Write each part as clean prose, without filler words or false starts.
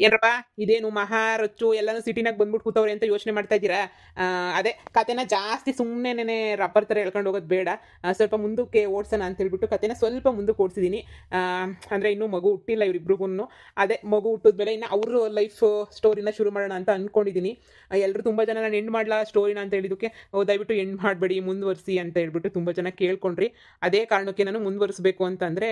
ಏನ್ರಪ್ಪ ಇದೇನು ಮಹಾರಚ್ಚು ಎಲ್ಲಾನು ಸಿಟಿನಾಗ ಬಂದ್ಬಿಟ್ಟು ಕೂತವ್ರೆ ಅಂತ ಯೋಚನೆ ಮಾಡ್ತಾ ಇದ್ದೀರಾ? ಅದೇ ಕತೆನ ಜಾಸ್ತಿ ಸುಮ್ಮನೆ ರಬ್ಬರ್ ಥರ ಹೇಳ್ಕೊಂಡು ಹೋಗೋದು ಬೇಡ. ಸ್ವಲ್ಪ ಮುಂದಕ್ಕೆ ಓಡಿಸೋಣ ಅಂತ ಹೇಳ್ಬಿಟ್ಟು ಕತೆನ ಸ್ವಲ್ಪ ಮುಂದಕ್ಕೆ ಓಡಿಸಿದ್ದೀನಿ. ಅಂದರೆ ಇನ್ನೂ ಮಗು ಹುಟ್ಟಿಲ್ಲ ಇವರಿಬ್ರಿಗೂ. ಅದೇ ಮಗು ಹುಟ್ಟಿದ್ಮೇಲೆ ಇನ್ನು ಅವ್ರ ಲೈಫ್ ಸ್ಟೋರಿನ ಶುರು ಮಾಡೋಣ ಅಂತ ಅಂದ್ಕೊಂಡಿದ್ದೀನಿ. ಎಲ್ಲರೂ ತುಂಬ ಜನ ನಾನು ಎಂಡ್ ಮಾಡಲಾ ಸ್ಟೋರಿನ ಅಂತ ಹೇಳಿದ್ದಕ್ಕೆ ದಯವಿಟ್ಟು ಎಂಡ್ ಮಾಡಬೇಡಿ ಮುಂದುವರಿಸಿ ಅಂತ ಹೇಳ್ಬಿಟ್ಟು ತುಂಬ ಜನ ಕೇಳ್ಕೊಂಡ್ರಿ. ಅದೇ ಕಾರಣಕ್ಕೆ ನಾನು ಮುಂದುವರಿಸಬೇಕು ಅಂತಂದರೆ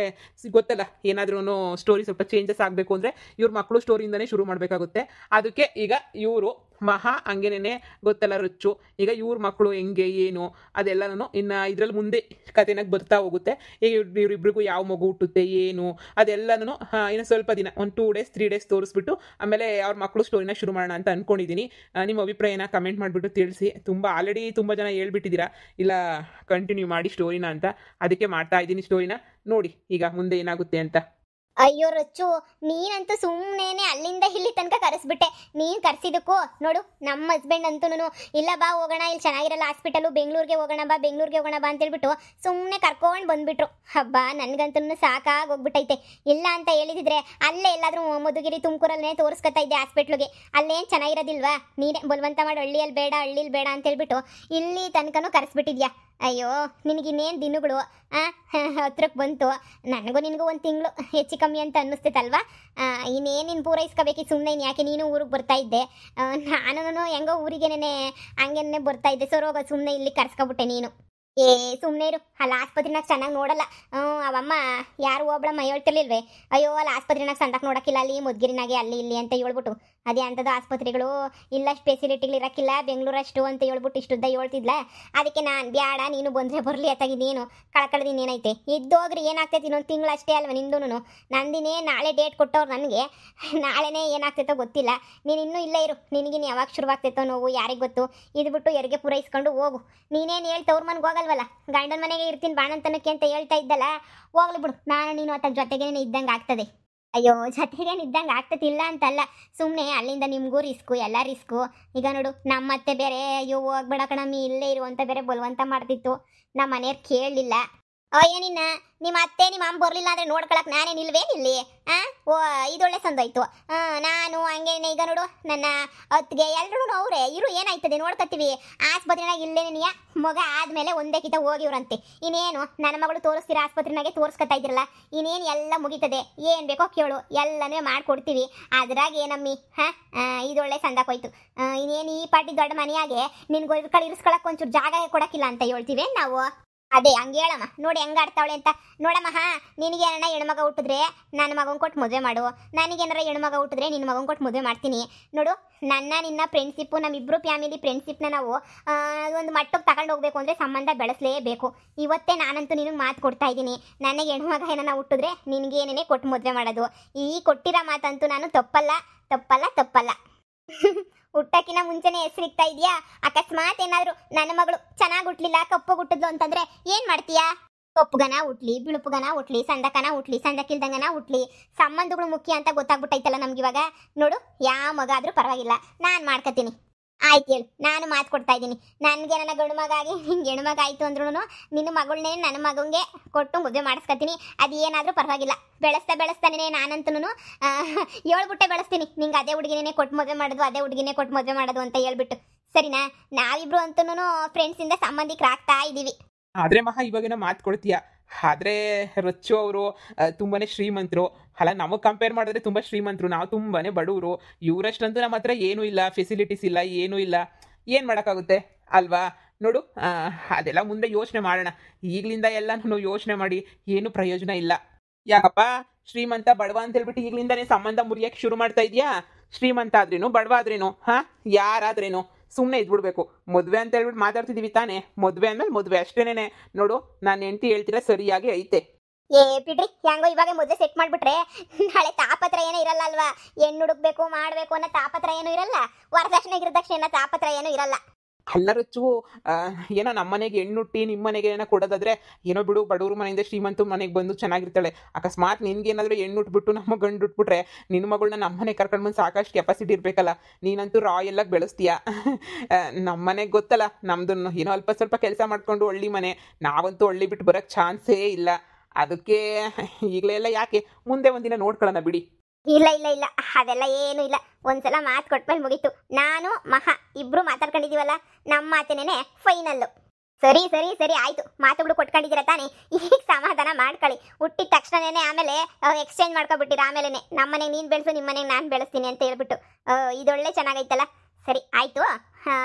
ಗೊತ್ತಲ್ಲ, ಏನಾದ್ರೂ ಸ್ಟೋರಿ ಸ್ವಲ್ಪ ಚೇಂಜಸ್ ಆಗಬೇಕು ಅಂದರೆ ಇವ್ರ ಮಕ್ಕಳು ಸ್ಟೋರಿಯಿಂದನೇ ಶುರು ಮಾಡಬೇಕಾಗುತ್ತೆ. ಅದಕ್ಕೆ ಈಗ ಇವರು ಮಹಾ ಹಂಗೇನೆ ಗೊತ್ತಲ್ಲ ರಚ್ಚು, ಈಗ ಇವ್ರ ಮಕ್ಕಳು ಹೆಂಗೆ ಏನು ಅದೆಲ್ಲನೂ ಇನ್ನು ಇದರಲ್ಲಿ ಮುಂದೆ ಕತೆನಾಗ ಬರ್ತಾ ಹೋಗುತ್ತೆ. ಈಗ ಇವರಿಬ್ರಿಗೂ ಯಾವ ಮಗು ಹುಟ್ಟುತ್ತೆ ಏನು ಅದೆಲ್ಲನೂ ಇನ್ನು ಸ್ವಲ್ಪ ದಿನ ಒಂದು 2 days 3 days ತೋರಿಸ್ಬಿಟ್ಟು ಆಮೇಲೆ ಅವ್ರ ಮಕ್ಕಳು ಸ್ಟೋರಿನ ಶುರು ಮಾಡೋಣ ಅಂತ ಅಂದ್ಕೊಂಡಿದ್ದೀನಿ. ನಿಮ್ಮ ಅಭಿಪ್ರಾಯನ ಕಮೆಂಟ್ ಮಾಡಿಬಿಟ್ಟು ತಿಳಿಸಿ. ಆಲ್ರೆಡಿ ತುಂಬ ಜನ ಹೇಳ್ಬಿಟ್ಟಿದ್ದೀರಾ ಇಲ್ಲ ಕಂಟಿನ್ಯೂ ಮಾಡಿ ಸ್ಟೋರಿನ ಅಂತ, ಅದಕ್ಕೆ ಮಾಡ್ತಾ ಇದ್ದೀನಿ ಸ್ಟೋರಿನ. ನೋಡಿ ಈಗ ಮುಂದೆ ಏನಾಗುತ್ತೆ ಅಂತ. ಅಯ್ಯೋ ರಚ್ಚು, ನೀನಂತೂ ಸುಮ್ಮನೆ ಅಲ್ಲಿಂದ ಇಲ್ಲಿ ತನಕ ಕರೆಸ್ಬಿಟ್ಟೆ. ನೀನು ಕರೆಸಿದಕ್ಕೂ ನೋಡು, ನಮ್ಮ ಹಸ್ಬೆಂಡ್ ಅಂತೂ ಇಲ್ಲ ಬಾ ಹೋಗೋಣ, ಇಲ್ಲಿ ಚೆನ್ನಾಗಿರಲ್ಲ ಹಾಸ್ಪಿಟಲು, ಬೆಂಗಳೂರಿಗೆ ಹೋಗೋಣ ಬಾ ಅಂತೇಳ್ಬಿಟ್ಟು ಸುಮ್ಮನೆ ಕರ್ಕೊಂಡು ಬಂದ್ಬಿಟ್ರು. ಹಬ್ಬ ನನಗಂತೂ ಸಾಕಾಗಿ ಹೋಗ್ಬಿಟ್ಟೈತೆ. ಇಲ್ಲ ಅಂತ ಹೇಳಿದಿದ್ರೆ ಅಲ್ಲೇ ಎಲ್ಲಾದ್ರೂ ಮಧುಗಿರಿ ತುಮಕೂರಲ್ಲೇ ತೋರಿಸ್ಕೊತಾ ಇದ್ದೆ ಹಾಸ್ಪಿಟ್ಲಿಗೆ. ಅಲ್ಲೇನು ಚೆನ್ನಾಗಿರೋದಿಲ್ವಾ? ನೀನೇ ಬಲವಂತ ಮಾಡಿ ಹಳ್ಳಿಯಲ್ಲಿ ಬೇಡ ಅಂತೇಳ್ಬಿಟ್ಟು ಇಲ್ಲಿ ತನಕನೂ ಕರೆಸ್ಬಿಟ್ಟಿದ್ಯಾ. ಅಯ್ಯೋ ನಿನಗಿನ್ನೇನು ದಿನಗಳು ಹತ್ರಕ್ಕೆ ಬಂತು. ನನಗೂ ನಿನಗೂ ಒಂದು ತಿಂಗಳು ಹೆಚ್ಚು ಕಮ್ಮಿ ಅಂತ ಅನ್ನಿಸ್ತೈತಲ್ವಾ? ಇನ್ನೇನು ಪೂರೈಸ್ಕೋಬೇಕಿತ್ತು. ಸುಮ್ಮನೆ ಯಾಕೆ ನೀನು ಊರಿಗೆ ಬರ್ತಾ ಇದ್ದೆ, ನಾನು ಹೆಂಗೋ ಊರಿಗೇನೆ ಹಂಗೇನೆ ಬರ್ತಾ ಇದ್ದೆ. ಸರೋಗ ಸುಮ್ಮನೆ ಇಲ್ಲಿ ಕರ್ಸ್ಕೊಬಿಟ್ಟೆ ನೀನು. ಸುಮ್ಮನೆ ಇರು, ಅಲ್ಲಿ ಆಸ್ಪತ್ರೆನಾಗ ಚೆನ್ನಾಗಿ ನೋಡಲ್ಲ. ಅವಮ್ಮ ಯಾರು ಒಬ್ಳಮ್ಮ ಹೇಳ್ತಿರ್ಲಿಲ್ವೇ, ಅಯ್ಯೋ ಅಲ್ಲಿ ಆಸ್ಪತ್ರೆನಾಗ ಸಂದಕ್ಕೆ ನೋಡೋಕ್ಕಿಲ್ಲ, ಅಲ್ಲಿ ಮುದ್ಗಿರಿನಾಗೆ ಅಲ್ಲಿ ಇಲ್ಲಿ ಅಂತ ಹೇಳ್ಬಿಟ್ಟು. ಅದೇ ಅಂಥದ್ದು ಆಸ್ಪತ್ರೆಗಳು ಇಲ್ಲ, ಫೆಸಿಲಿಟಿಗಳು ಇರೋಕ್ಕಿಲ್ಲ ಬೆಂಗಳೂರಷ್ಟು ಅಂತ ಹೇಳ್ಬಿಟ್ಟು ಇಷ್ಟುದ್ದ ಹೇಳ್ತಿದ್ಲ. ಅದಕ್ಕೆ ನಾನು ಬ್ಯಾಡ, ನೀನು ಬಂದರೆ ಬರಲಿ ಅತ್ತಾಗಿದ್ದೇನು ಕಳ್ಕಳ್ದಿನ ಏನೈತೆ ಇದ್ದೋಗ್ರಿ ಏನಾಗ್ತೈತಿ. ಇನ್ನೊಂದು ತಿಂಗಳು ಅಷ್ಟೇ ಅಲ್ವ ನಿಂದೂನು. ನಂದಿನೇ ನಾಳೆ ಡೇಟ್ ಕೊಟ್ಟವ್ರು ನನಗೆ, ನಾಳೆನೇ ಏನಾಗ್ತೈತೋ ಗೊತ್ತಿಲ್ಲ. ನೀನು ಇನ್ನೂ ಇಲ್ಲೇ ಇರು, ನಿನಗಿನ್ನು ಯಾವಾಗ ಶುರುವಾಗ್ತೈತೋ ನೋವು ಯಾರಿಗೆ ಗೊತ್ತು. ಇದ್ಬಿಟ್ಟು ಹೆರಿಗೆ ಪೂರೈಸ್ಕೊಂಡು ಹೋಗು. ನೀನೇನು ಹೇಳ್ತವ್ರ ಮನೆಗೆ ಹೋಗಲ್ವಲ್ಲ, ಗಂಡನ ಮನೆಗೆ ಇರ್ತೀನಿ ಬಾಣಂತನಕ್ಕೆ ಅಂತ ಹೇಳ್ತಾ ಇದ್ದಲ್ಲ, ಹೋಗ್ಲಿ ಬಿಡು. ನಾನು ನೀನು ಅತ್ತ ಜೊತೆಗೇನೆ ಇದ್ದಂಗೆ ಆಗ್ತದೆ. ಅಯ್ಯೋ ಜೊತೆಗೇನು ಇದ್ದಂಗೆ ಆಗ್ತತಿಲ್ಲ ಅಂತಲ್ಲ, ಸುಮ್ಮನೆ ಅಲ್ಲಿಂದ ನಿಮಗೂ ರಿಸ್ಕು, ಎಲ್ಲ ರಿಸ್ಕು. ಈಗ ನೋಡು ನಮ್ಮತ್ತೆ ಬೇರೆ ಅಯ್ಯೋ ಹೋಗ್ಬೇಡ ಕಣಮ್ಮಿ ಇಲ್ಲೇ ಇರು ಅಂತ ಬೇರೆ ಬಲವಂತ ಮಾಡ್ತಿತ್ತು. ನಮ್ಮ ಮನೆಯವ್ರು ಕೇಳಲಿಲ್ಲ. ಅಯ್ಯೋ ನಿಮ್ಮ ಅತ್ತೆ ನಿಮ್ಮ ಅಮ್ಮ ಬರಲಿಲ್ಲ ಅಂದರೆ ನೋಡ್ಕೊಳಕ್ಕೆ ನಾನೇನು ಇಲ್ವೇನಿಲ್ಲಿ? ಓ ಇದೊಳ್ಳೆ ಸಂದಾಯ್ತು. ನಾನು ಹಂಗೇನೆ ಈಗ ನೋಡು ನನ್ನ ಅತ್ತಿಗೆ ಎಲ್ಲರೂ ಅವರೇ ಇರು, ಏನಾಯ್ತದೆ ನೋಡ್ಕೊತೀವಿ. ಆಸ್ಪತ್ರೆನಾಗ ಇಲ್ಲೇ ನಿನಗೆ ಮಗ ಆದಮೇಲೆ ಒಂದೇ ಕಿತ ಹೋಗಿವ್ರಂತೆ. ಇನ್ನೇನು ನನ್ನ ಮಗಳು ತೋರಿಸ್ತೀರ ಆಸ್ಪತ್ರೆನಾಗೆ ತೋರಿಸ್ಕೊತಾ ಇದ್ರಲ್ಲ, ಇನ್ನೇನು ಎಲ್ಲ ಮುಗೀತದೆ. ಏನು ಬೇಕೋ ಕೇಳು, ಎಲ್ಲನೂ ಮಾಡಿಕೊಡ್ತೀವಿ. ಅದ್ರಾಗ ಏನಮ್ಮಿ ಇದೊಳ್ಳೆ ಸಂದಾಕೋಯ್ತು. ಇನ್ನೇನು ಈ ಪಾಟಿ ದೊಡ್ಡ ಮನೆಯಾಗೆ ನಿನ್ಗೆ ಕಡೆ ಇರಿಸ್ಕೊಳಕ್ಕೆ ಒಂಚೂರು ಜಾಗ ಕೊಡೋಕ್ಕಿಲ್ಲ ಅಂತ ಹೇಳ್ತೀವಿ ನಾವು. ಅದೇ ಹಂಗೆ ಹೇಳಮ್ಮ, ನೋಡಿ ಹೆಂಗೆ ಆಡ್ತಾವಳೆ ಅಂತ. ನೋಡಮ್ಮ ನಿನಗೇನ ಹೆಣ್ಮಗ ಹುಟ್ಟಿದ್ರೆ ನನ್ನ ಮಗನ ಕೊಟ್ಟು ಮದುವೆ ಮಾಡು, ನನಗೇನಾರ ಹೆಣ್ಮಗ ಹುಟ್ಟಿದ್ರೆ ನಿನ್ನ ಮಗನ ಕೊಟ್ಟು ಮದುವೆ ಮಾಡ್ತೀನಿ. ನೋಡು ನಿನ್ನ ಫ್ರೆಂಡ್ಶಿಪ್ಪು, ನಮ್ಮಿಬ್ಬರು ಫ್ಯಾಮಿಲಿ ಫ್ರೆಂಡ್ಶಿಪ್ನ ನಾವು ಒಂದು ಮಟ್ಟಕ್ಕೆ ತಗೊಂಡು ಹೋಗ್ಬೇಕು ಅಂದರೆ ಸಂಬಂಧ ಬೆಳೆಸಲೇಬೇಕು. ಇವತ್ತೇ ನಾನಂತೂ ನಿನಗೆ ಮಾತು ಕೊಡ್ತಾ ಇದ್ದೀನಿ, ನನಗೆ ಹೆಣ್ಮಗ ಏನಾರ ಹುಟ್ಟಿದ್ರೆ ನಿನಗೇನೇ ಕೊಟ್ಟು ಮದುವೆ ಮಾಡೋದು. ಈ ಕೊಟ್ಟಿರೋ ಮಾತಂತೂ ನಾನು ತಪ್ಪಲ್ಲ. ಹುಟ್ಟಕ್ಕಿನ ಮುಂಚೆನೆ ಹೆಸರಿಗ್ತಾ ಇದೆಯಾ? ಅಕಸ್ಮಾತ್ ಏನಾದ್ರು ನನ್ನ ಮಗಳು ಚೆನ್ನಾಗಿ ಹುಟ್ಲಿಲ್ಲ, ಕಪ್ಪು ಹುಟ್ಟಿದ್ಲು ಅಂತಂದ್ರೆ ಏನ್ ಮಾಡ್ತೀಯಾ? ಕಪ್ಪುಗನ ಹುಟ್ಲಿ, ಬಿಳುಪುಗನ ಹುಟ್ಲಿ, ಸಂದಕನ ಹುಟ್ಲಿ, ಸಂದಕ್ಕಿಲ್ದಂಗನ ಹುಟ್ಲಿ, ಸಂಬಂಧಗಳು ಮುಖ್ಯ ಅಂತ ಗೊತ್ತಾಗ್ಬಿಟ್ಟೈತಲ್ಲ ನಮ್ಗಿವಾಗ. ನೋಡು ಯಾವ ಮಗ ಆದ್ರೂ ಪರವಾಗಿಲ್ಲ, ನಾನು ಮಾಡ್ಕೊತೀನಿ. ಆಯ್ತು ಹೇಳು, ನಾನು ಮಾತು ಕೊಡ್ತಾ ಇದ್ದೀನಿ. ನನಗೆ ನನ್ನ ಗಂಡು ಮಗ ಆಗಿ ನಿಂಗೆ ಹೆಣ್ಮಗ ಆಯಿತು ಅಂದ್ರೂ ನಿನ್ನ ಮಗಳನ್ನೇ ನನ್ನ ಮಗಂಗೆ ಕೊಟ್ಟು ಮದುವೆ ಮಾಡಿಸ್ಕೊತೀನಿ. ಅದು ಏನಾದರೂ ಪರವಾಗಿಲ್ಲ. ಬೆಳೆಸ್ತಾನೆ ನಾನಂತೂ ಹೇಳ್ಬಿಟ್ಟೆ ಬೆಳೆಸ್ತೀನಿ. ನಿಂಗೆ ಅದೇ ಹುಡುಗಿನೇ ಕೊಟ್ಟು ಮದುವೆ ಮಾಡೋದು ಅಂತ ಹೇಳ್ಬಿಟ್ಟು. ಸರಿನಾ? ನಾವಿಬ್ರು ಅಂತೂ ಫ್ರೆಂಡ್ಸಿಂದ ಸಂಬಂಧಿಕರಾಗ್ತಾ ಇದ್ದೀವಿ. ಆದರೆ ಮಹಾ ಇವಾಗೇನೋ ಮಾತು ಕೊಡ್ತೀಯ. ಆದರೆ ರಚ್ಚು ಅವರು ತುಂಬಾ ಶ್ರೀಮಂತರು ಅಲ್ಲ, ನಮಗೆ ಕಂಪೇರ್ ಮಾಡಿದ್ರೆ ತುಂಬ ಶ್ರೀಮಂತರು, ನಾವು ತುಂಬಾ ಬಡವರು. ಇವರಷ್ಟಂತೂ ನಮ್ಮ ಹತ್ರ ಏನೂ ಇಲ್ಲ, ಫೆಸಿಲಿಟೀಸ್ ಇಲ್ಲ, ಏನೂ ಇಲ್ಲ. ಏನು ಮಾಡೋಕ್ಕಾಗುತ್ತೆ ಅಲ್ವಾ? ನೋಡು ಅದೆಲ್ಲ ಮುಂದೆ ಯೋಚನೆ ಮಾಡೋಣ. ಈಗಲಿಂದ ಎಲ್ಲ ಯೋಚನೆ ಮಾಡಿ ಏನು ಪ್ರಯೋಜನ ಇಲ್ಲ. ಯಾಕಪ್ಪ ಶ್ರೀಮಂತ ಬಡವ ಅಂತ ಹೇಳ್ಬಿಟ್ಟು ಈಗಲಿಂದನೇ ಸಂಬಂಧ ಮುರಿಯೋಕ್ಕೆ ಶುರು ಮಾಡ್ತಾ ಇದೆಯಾ? ಶ್ರೀಮಂತ ಆದ್ರೇನು ಬಡವ ಆದ್ರೇನು ಯಾರಾದ್ರೇನು ಸುಮ್ಮನೆ ಇದ್ಬಿಡ್ಬೇಕು. ಮದುವೆ ಅಂತ ಹೇಳ್ಬಿಟ್ಟು ಮಾತಾಡ್ತಿದ್ದೀವಿ ತಾನೇ, ಮದುವೆ ಅಂದಮೇಲೆ ಮದುವೆ ಅಷ್ಟೇನೆ. ನೋಡು ನಾನು ಹೆಂಡ್ತಿ ಹೇಳ್ತೀರ ಸರಿಯಾಗಿ ಐತೆ. ಬಿಡ್ರಿ, ಹೆಂಗೋ ಇವಾಗ ಮದುವೆ ಸೆಟ್ ಮಾಡ್ಬಿಟ್ರೆ ನಾಳೆ ತಾಪತ್ರ ಏನೋ ಇರಲ್ಲ ಅಲ್ವಾ? ಹೆಣ್ಣು ಹುಡುಕ್ಬೇಕು ಮಾಡಬೇಕು ಅನ್ನೋ ತಾಪತ್ರ ಏನೂ ಇರಲ್ಲ, ವರದಕ್ಷಿಣೆ ಗಿರದಕ್ಷಿಣೆ ತಾಪತ್ರ ಏನೂ ಇರಲ್ಲ. ಅಲ್ಲ ರಚ್ಚು, ಏನೋ ನಮ್ಮ ಮನೆಗೆ ಹೆಣ್ಣುಟ್ಟಿ ನಿಮ್ಮ ಮನೆಗೆ ಏನೋ ಕೊಡೋದಾದ್ರೆ ಏನೋ ಬಿಡು, ಬಡವ್ರ ಮನೆಯಿಂದ ಶ್ರೀಮಂತ ಮನೆಗೆ ಬಂದು ಚೆನ್ನಾಗಿರ್ತಾಳೆ. ಅಕಸ್ಮಾತ್ ನಿನ್ಗೇನಾದರೂ ಹೆಣ್ಣು ಉಟ್ಬಿಟ್ಟು ನಮ್ಮ ಗಂಡು ಉಟ್ಬಿಟ್ರೆ ನಿನ್ನ ಮಗಳನ್ನ ನಮ್ಮ ಮನೆಗೆ ಕರ್ಕೊಂಡು ಬಂದು ಸಾಕಷ್ಟು ಕೆಪಾಸಿಟಿ ಇರಬೇಕಲ್ಲ. ನೀನಂತೂ ರಾಯಲ್ಲಾಗಿ ಬೆಳೆಸ್ತೀಯ. ನಮ್ಮ ಮನೆಗೆ ಗೊತ್ತಲ್ಲ ನಮ್ದನ್ನು ಏನೋ ಅಲ್ಪ ಸ್ವಲ್ಪ ಕೆಲಸ ಮಾಡ್ಕೊಂಡು ಹಳ್ಳಿ ಮನೆ, ನಾವಂತೂ ಹಳ್ಳಿ ಬಿಟ್ಟು ಬರೋಕ್ಕೆ ಚಾನ್ಸೇ ಇಲ್ಲ. ಅದಕ್ಕೆ ಈಗಲೇ ಎಲ್ಲ ಯಾಕೆ, ಮುಂದೆ ಒಂದಿನ ನೋಡ್ಕೊಳ್ಳೋಣ ಬಿಡಿ. ಇಲ್ಲ ಇಲ್ಲ ಇಲ್ಲ, ಅದೆಲ್ಲ ಏನು ಇಲ್ಲ. ಒಂದ್ಸಲ ಮಾತು ಕೊಟ್ಮೇಲೆ ಮುಗೀತು. ನಾನು ಮಹಾ ಇಬ್ರು ಮಾತಾಡ್ಕೊಂಡಿದೀವಲ್ಲ, ನಮ್ಮ ಮಾತೇನೆ ಫೈನಲ್ಲು. ಸರಿ ಸರಿ ಸರಿ ಆಯ್ತು, ಮಾತುಗಳು ಕೊಟ್ಕೊಂಡಿದ್ದೀರ ತಾನೇ, ಈಗ ಸಮಾಧಾನ ಮಾಡ್ಕೊಳ್ಳಿ. ಹುಟ್ಟಿದ ತಕ್ಷಣನೇ ಆಮೇಲೆ ಎಕ್ಸ್ಚೇಂಜ್ ಮಾಡ್ಕೊಬಿಟ್ಟಿರ. ಆಮೇಲೆ ನಮ್ಮನೆಗೆ ನೀನು ಬೆಳೆಸು, ನಿಮ್ಮ ಮನೆಗೆ ನಾನು ಬೆಳೆಸ್ತೀನಿ ಅಂತ ಹೇಳ್ಬಿಟ್ಟು ಇದೊಳ್ಳೆ ಚೆನ್ನಾಗೈತಲ್ಲ. ಸರಿ ಆಯ್ತು.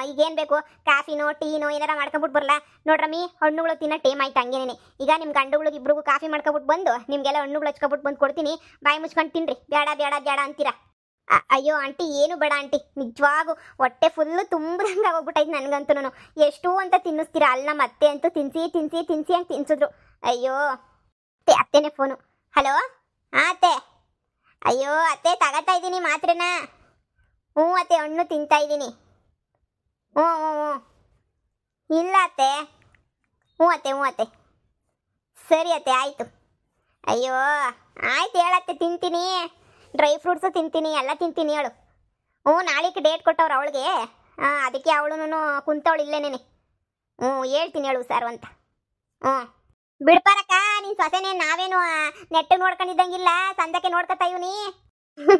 ಈಗೇನು ಬೇಕು? ಕಾಫಿನೋ ಟೀನೋ ಏನಾರ ಮಾಡ್ಕೊಬಿಟ್ಟು ಬರಲ್ಲ? ನೋಡ್ರಮ್ಮಿ, ಹಣ್ಣುಗಳು ತಿನ್ನೋ ಟೇಮ್ ಆಯ್ತು ಹಂಗೇನೆ. ಈಗ ನಿಮ್ಮ ಗಂಡುಗಳಿಗೆ ಇಬ್ರಿಗೂ ಕಾಫಿ ಮಾಡ್ಕೊಬಿಟ್ಟು ಬಂದು ನಿಮಗೆಲ್ಲ ಹಣ್ಣುಗಳು ಹಚ್ಕೊಬಿಟ್ಟು ಬಂದು ಕೊಡ್ತೀನಿ. ಬಾಯಿ ಮುಚ್ಕೊಂಡು ತಿನ್ರಿ. ಬೇಡ ಬೇಡ ಬೇಡ ಅಂತೀರಾ? ಅಯ್ಯೋ ಆಂಟಿ, ಏನು ಬೇಡ ಆಂಟಿ, ನಿಜವಾಗೂ ಹೊಟ್ಟೆ ಫುಲ್ಲು ತುಂಬ್ದಂಗೆ ಆಗೋಗ್ಬಿಟ್ಟೈತೆ ನನಗಂತೂ. ಎಷ್ಟು ಅಂತ ತಿನ್ನಿಸ್ತೀರಾ? ಅಲ್ಲ ನಮ್ಮ ಅತ್ತೆ ಅಂತೂ ತಿನ್ಸಿ ತಿನ್ಸಿ ತಿನ್ಸಿ ಹಂಗೆ ತಿನ್ಸಿದ್ರು. ಅಯ್ಯೋ ಅತ್ತೆನೇ ಫೋನು. ಹಲೋ, ಹಾಂ ಅತ್ತೆ. ಅಯ್ಯೋ ಅತ್ತೆ, ತಗೋತಾ ಇದ್ದೀನಿ ಮಾತ್ರೆನ. ಹ್ಞೂ ಅತ್ತೆ, ಹಣ್ಣು ತಿಂತಾ ಇದ್ದೀನಿ. ಹ್ಞೂ ಹ್ಞೂ ಹ್ಞೂ. ಇಲ್ಲ ಅತ್ತೆ. ಹ್ಞೂ ಅತ್ತೆ, ಹ್ಞೂ ಅತ್ತೆ. ಸರಿ ಅತ್ತೆ, ಆಯಿತು. ಅಯ್ಯೋ ಆಯ್ತು ಹೇಳತ್ತೆ, ತಿಂತೀನಿ. ಡ್ರೈ ಫ್ರೂಟ್ಸು ತಿಂತೀನಿ, ಎಲ್ಲ ತಿಂತೀನಿ ಹೇಳು. ಹ್ಞೂ, ನಾಳೆಗೆ ಡೇಟ್ ಕೊಟ್ಟವ್ರು ಅವಳಿಗೆ. ಅದಕ್ಕೆ ಅವಳು ಕುಂತವಳು ಇಲ್ಲೇನೇನೆ. ಹ್ಞೂ ಹೇಳ್ತೀನಿ ಹೇಳು ಸರ್ ಅಂತ. ಹ್ಞೂ ಬಿಡ್ಪಾರಕ್ಕ, ನಿನ್ನ ಸೊಸೆನೇ ನಾವೇನು ನೆಟ್ಟಿಗೆ ನೋಡ್ಕೊಂಡಿದ್ದಂಗಿಲ್ಲ, ಸಂದಕ್ಕೆ ನೋಡ್ಕೊತಾ ಇವ್ನಿ. ಹ್ಞೂ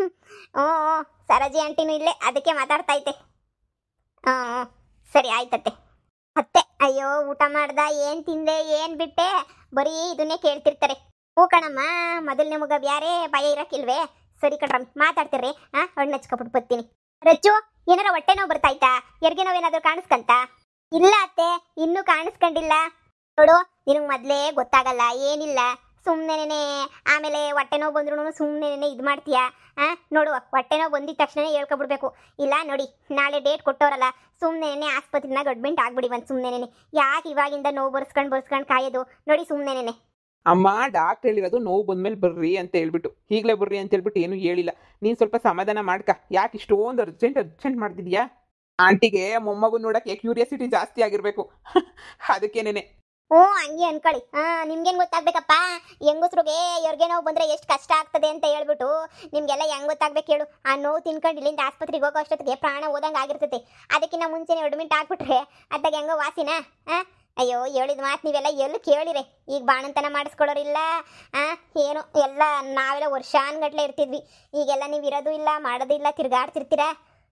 ಹ್ಞೂ, ಸರೋಜಿ ಆಂಟಿನೂ ಇಲ್ಲೇ, ಅದಕ್ಕೆ ಮಾತಾಡ್ತೈತೆ. ಹ್ಞೂ ಹ್ಞೂ ಸರಿ ಆಯ್ತತ್ತೆ. ಅತ್ತೆ, ಅಯ್ಯೋ ಊಟ ಮಾಡ್ದ, ಏನು ತಿಂದೆ, ಏನು ಬಿಟ್ಟೆ, ಬರೀ ಇದನ್ನೇ ಕೇಳ್ತಿರ್ತಾರೆ. ಹ್ಞೂ ಕಣಮ್ಮ, ಮೊದಲನೇ ಮಗ ಬ್ಯಾರೆ, ಭಯ ಇರಕ್ಕಿಲ್ವೇ? ಸರಿ ಕಣ್ರಮ್ಮ, ಮಾತಾಡ್ತಿರ್ರಿ. ಹಣ್ಣು ಹಚ್ಕೊಬಿಟ್ಟು ಬರ್ತೀನಿ. ರಚ್ಚು, ಏನಾರ ಹೊಟ್ಟೆ ನೋವು ಬರ್ತಾಯ್ತಾ? ಹೆರಿಗೆ ನೋವೇನಾದ್ರೂ ಕಾಣಿಸ್ಕಂತ? ಇಲ್ಲ ಅತ್ತೆ, ಇನ್ನೂ ಕಾಣಿಸ್ಕೊಂಡಿಲ್ಲ. ನೋಡು, ನಿನಗೆ ಮೊದಲೇ ಗೊತ್ತಾಗಲ್ಲ, ಏನಿಲ್ಲ. ಸುಮ್ಮನೆ ಆಮೇಲೆ ಹೊಟ್ಟೆ ನೋವು ಬಂದ್ರೂ ಸುಮ್ಮನೆ ಇದು ಮಾಡ್ತೀಯಾ? ನೋಡು, ಹೊಟ್ಟೆ ನೋವು ಬಂದಿದ ತಕ್ಷಣ ಹೇಳ್ಕೊಬಿಡ್ಬೇಕು. ಇಲ್ಲ ನೋಡಿ, ನಾಳೆ ಡೇಟ್ ಕೊಟ್ಟವರಲ್ಲ, ಸುಮ್ಮನೆ ಆಸ್ಪತ್ರೆನಾಗ ಅಡ್ಮಿಂಟ್ ಆಗ್ಬಿಡಿ ಒಂದು. ಸುಮ್ಮನೆ ಯಾಕೆ ಇವಾಗಿಂದ ನೋವು ಬರ್ಸ್ಕೊಂಡು ಕಾಯೋದು? ನೋಡಿ ಸುಮ್ಮನೆ. ಅಮ್ಮ, ಡಾಕ್ಟರ್ ಹೇಳಿರೋದು ನೋವು ಬಂದ್ಮೇಲೆ ಬರ್ರಿ ಅಂತ ಹೇಳ್ಬಿಟ್ಟು, ಈಗಲೇ ಬರ್ರಿ ಅಂತ ಹೇಳ್ಬಿಟ್ಟು ಏನೂ ಹೇಳಿಲ್ಲ. ನೀನು ಸ್ವಲ್ಪ ಸಮಾಧಾನ ಮಾಡ್ಕ. ಯಾಕೆ ಇಷ್ಟೊಂದು ಅರ್ಜೆಂಟ್ ಮಾಡ್ತಿದ್ಯಾ? ಆಂಟಿಗೆ ಮೊಮ್ಮಗು ನೋಡೋಕ್ಕೆ ಕ್ಯೂರಿಯಾಸಿಟಿ ಜಾಸ್ತಿ ಆಗಿರಬೇಕು, ಅದಕ್ಕೇನೇನೆ. ಹ್ಞೂ ಹಂಗೆ ಅನ್ಕೊಳ್ಳಿ. ನಿಮ್ಗೇನು ಗೊತ್ತಾಗ್ಬೇಕಪ್ಪ, ಹೆಂಗಸ್ರಿಗೆ ಹೆರಿಗೆ ನೋವು ಬಂದರೆ ಎಷ್ಟು ಕಷ್ಟ ಆಗ್ತದೆ ಅಂತ ಹೇಳ್ಬಿಟ್ಟು ನಿಮಗೆಲ್ಲ ಹೆಂಗೆ ಗೊತ್ತಾಗ್ಬೇಕು ಹೇಳು? ಆ ನೋವು ತಿನ್ಕೊಂಡು ಇಲ್ಲಿಂದ ಆಸ್ಪತ್ರೆಗೆ ಹೋಗೋ ಅಷ್ಟೊತ್ತಿಗೆ ಪ್ರಾಣ ಹೋದಂಗೆ ಆಗಿರ್ತೈತೆ. ಅದಕ್ಕಿಂತ ಮುಂಚೆನೇ ಅಡ್ಮಿಟ್ ಆಗ್ಬಿಟ್ರೆ ಅತ್ತಾಗ ಹೆಂಗೋ ವಾಸಿನ? ಅಯ್ಯೋ ಹೇಳಿದ ಮಾತು ನೀವೆಲ್ಲ ಎಲ್ಲಿ ಕೇಳಿರೆ? ಈಗ ಬಾಣಂತನ ಮಾಡಿಸ್ಕೊಳ್ಳೋರಿಲ್ಲ, ಏನು ಎಲ್ಲ ನಾವೆಲ್ಲ ವರ್ಷಾನ್ಗಟ್ಲೆ ಇರ್ತಿದ್ವಿ. ಈಗೆಲ್ಲ ನೀವು ಇರೋದು ಇಲ್ಲ, ಮಾಡೋದು ಇಲ್ಲ, ತಿರ್ಗಾಡ್ತಿರ್ತೀರಾ.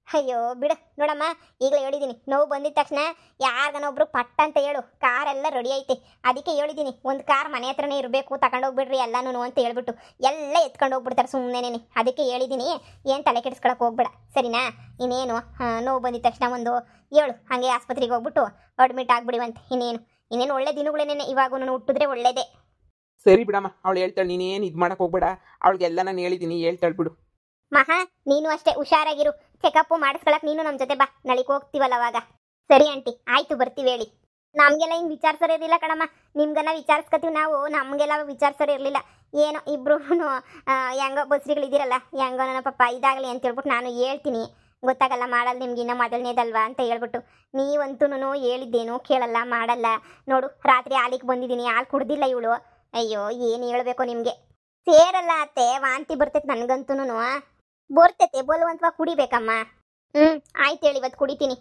ಅಯ್ಯೋ ಬಿಡು. ನೋಡಮ್ಮ, ಈಗಲೇ ಹೇಳಿದ್ದೀನಿ, ನೋವು ಬಂದಿದ ತಕ್ಷಣ ಯಾರಿಗನೊಬ್ರು ಪಟ್ಟ ಅಂತ ಹೇಳು. ಕಾರೆಲ್ಲ ರೆಡಿ ಐತೆ, ಅದಕ್ಕೆ ಹೇಳಿದ್ದೀನಿ, ಒಂದು ಕಾರ್ ಮನೆ ಹತ್ರನೇ ಇರಬೇಕು, ತಗೊಂಡೋಗ್ಬಿಡ್ರಿ ಎಲ್ಲನೂ ಅಂತ ಹೇಳ್ಬಿಟ್ಟು ಎಲ್ಲ ಎತ್ಕೊಂಡು ಹೋಗ್ಬಿಡ್ತಾರೆ ಸುಮ್ಮನೆ. ಅದಕ್ಕೆ ಹೇಳಿದ್ದೀನಿ, ಏನು ತಲೆ ಕೆಡಿಸ್ಕೊಳಕ್ಕೆ ಹೋಗ್ಬೇಡ, ಸರಿನಾ? ಇನ್ನೇನು ನೋವು ಬಂದಿದ ತಕ್ಷಣ ಒಂದು ಹೇಳು, ಹಾಗೆ ಆಸ್ಪತ್ರೆಗೆ ಹೋಗ್ಬಿಟ್ಟು ಅಡ್ಮಿಟ್ ಆಗ್ಬಿಡಿವಂತೆ. ಇನ್ನೇನು ಒಳ್ಳೆ ದಿನಗಳೇನೇನೆ, ಇವಾಗ ಹುಟ್ಟಿದ್ರೆ ಒಳ್ಳೇದೇ. ಸರಿ ಬಿಡಮ್ಮ, ಅವಳು ಹೇಳ್ತಾಳೆ, ನೀನೇನು ಇದು ಮಾಡಕ್ಕೆ ಹೋಗ್ಬೇಡ. ಅವಳಿಗೆಲ್ಲ ನಾನು ಹೇಳಿದ್ದೀನಿ, ಹೇಳ್ತಾಳೆ ಬಿಡು. ಮಹಾ, ನೀನು ಅಷ್ಟೇ ಹುಷಾರಾಗಿರು. ಚೆಕಪ್ಪು ಮಾಡಿಸ್ಕೊಳಕ್ ನೀನು ನಮ್ಮ ಜೊತೆ ಬಾ, ನಾಳೆಗೆ ಹೋಗ್ತೀವಲ್ಲ ಅವಾಗ. ಸರಿ ಆಂಟಿ, ಆಯ್ತು, ಬರ್ತೀವಿ ಹೇಳಿ. ನಮಗೆಲ್ಲ ಹಿಂಗೆ ವಿಚಾರಿಸೋರು ಇರಲಿಲ್ಲ ಕಣಮ್ಮ, ನಿಮ್ಗನ್ನ ವಿಚಾರಿಸ್ಕೊತೀವಿ ನಾವು. ನಮಗೆಲ್ಲ ವಿಚಾರಿಸೋರು ಇರಲಿಲ್ಲ. ಏನೋ ಇಬ್ರು ಹೆಂಗೋ ಬಸ್ರಿಗಳಿದ್ದೀರಲ್ಲ, ಹೆಂಗೋ ನನ್ನ ಪಾಪ ಇದಾಗಲಿ ಅಂತ ಹೇಳ್ಬಿಟ್ಟು ನಾನು ಹೇಳ್ತೀನಿ. ಗೊತ್ತಾಗಲ್ಲ, ಮಾಡಲ್ಲ ನಿಮ್ಗೆ, ಇನ್ನೂ ಮೊದಲನೇದಲ್ವಾ ಅಂತ ಹೇಳ್ಬಿಟ್ಟು. ನೀವಂತೂ ಹೇಳಿದ್ದೇನು ಕೇಳಲ್ಲ, ಮಾಡಲ್ಲ. ನೋಡು, ರಾತ್ರಿ ಹಾಲಿಗೆ ಬಂದಿದ್ದೀನಿ, ಹಾಲು ಕುಡ್ದಿಲ್ಲ ಇವಳು. ಅಯ್ಯೋ ಏನು ಹೇಳಬೇಕು ನಿಮಗೆ? ಸೇರಲ್ಲ ಅತ್ತೆ, ವಾಂತಿ ಬರ್ತೈತೆ ನನಗಂತೂ. ಬರ್ತೈತೆ, ಬೋಲುವಂತವಾಗಿ ಕುಡಿಬೇಕಮ್ಮ. ಆಯ್ತು ಹೇಳಿ, ಇವತ್ತು ಕುಡಿತೀನಿ.